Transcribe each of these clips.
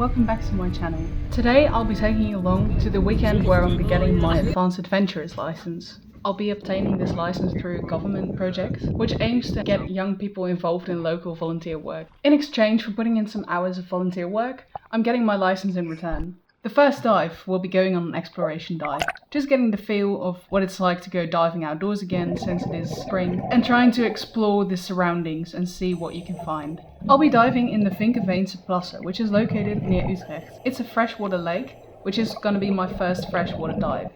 welcome back to my channel. Today I'll be taking you along to the weekend where I'll be getting my Advanced Adventurers license. I'll be obtaining this license through a government project, which aims to get young people involved in local volunteer work. In exchange for putting in some hours of volunteer work, I'm getting my license in return. The first dive will be going on an exploration dive, just getting the feel of what it's like to go diving outdoors again since it is spring, and trying to explore the surroundings and see what you can find. I'll be diving in the Vinkeveense Plassen, which is located near Utrecht. It's a freshwater lake, which is going to be my first freshwater dive.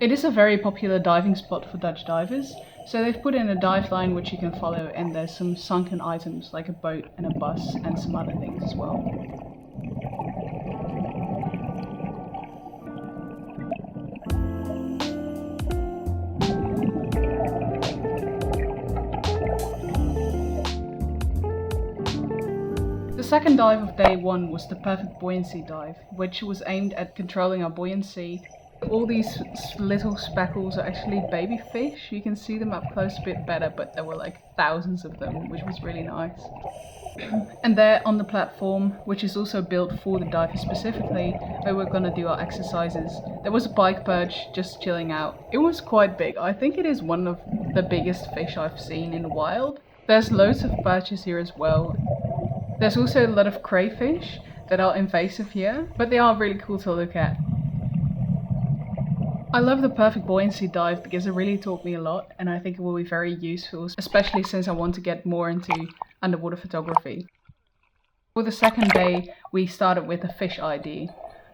It is a very popular diving spot for Dutch divers, so they've put in a dive line which you can follow, and there's some sunken items like a boat and a bus and some other things as well. The second dive of day one was the perfect buoyancy dive, which was aimed at controlling our buoyancy. All these little speckles are actually baby fish. You can see them up close a bit better, but there were like thousands of them, which was really nice. And there on the platform, which is also built for the divers specifically, where we're gonna do our exercises, there was a pike perch just chilling out. It was quite big. I think it is one of the biggest fish I've seen in the wild. There's loads of perches here as well. There's also a lot of crayfish that are invasive here, but they are really cool to look at. I love the perfect buoyancy dive because it really taught me a lot, and I think it will be very useful, especially since I want to get more into underwater photography. For the second day, we started with a fish ID.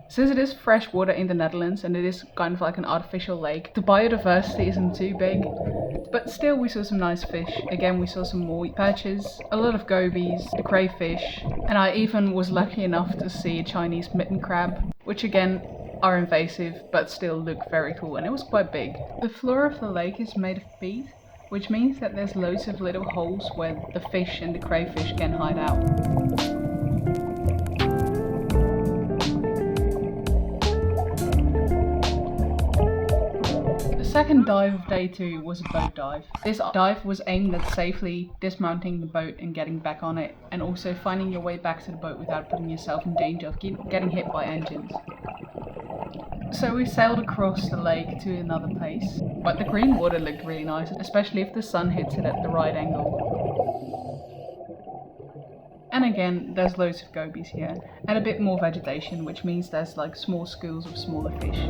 Since it is freshwater in the Netherlands and it is kind of like an artificial lake, the biodiversity isn't too big, but still we saw some nice fish. Again, we saw some more perches, a lot of gobies, the crayfish, and I even was lucky enough to see a Chinese mitten crab, which again are invasive but still look very cool, and it was quite big. The floor of the lake is made of peat, which means that there's loads of little holes where the fish and the crayfish can hide out. The second dive of day two was a boat dive. This dive was aimed at safely dismounting the boat and getting back on it, and also finding your way back to the boat without putting yourself in danger of getting hit by engines. So we sailed across the lake to another place, but the green water looked really nice, especially if the sun hits it at the right angle. And again, there's loads of gobies here, and a bit more vegetation, which means there's like small schools of smaller fish.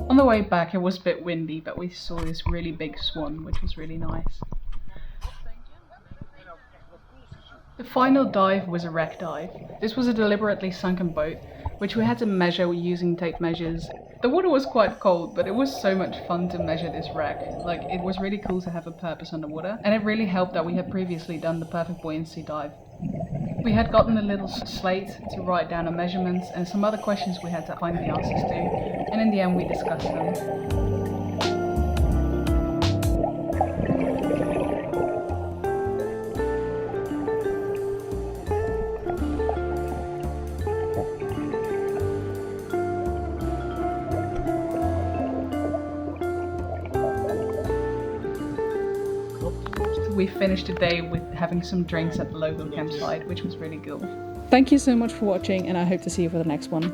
On the way back it was a bit windy, but we saw this really big swan, which was really nice. The final dive was a wreck dive. This was a deliberately sunken boat, which we had to measure using tape measures. The water was quite cold, but it was so much fun to measure this wreck. Like, it was really cool to have a purpose underwater, and it really helped that we had previously done the perfect buoyancy dive. We had gotten a little slate to write down our measurements and some other questions we had to find the answers to, and in the end we discussed them. We finished the day with having some drinks at the local campsite, which was really cool. Thank you so much for watching, and I hope to see you for the next one.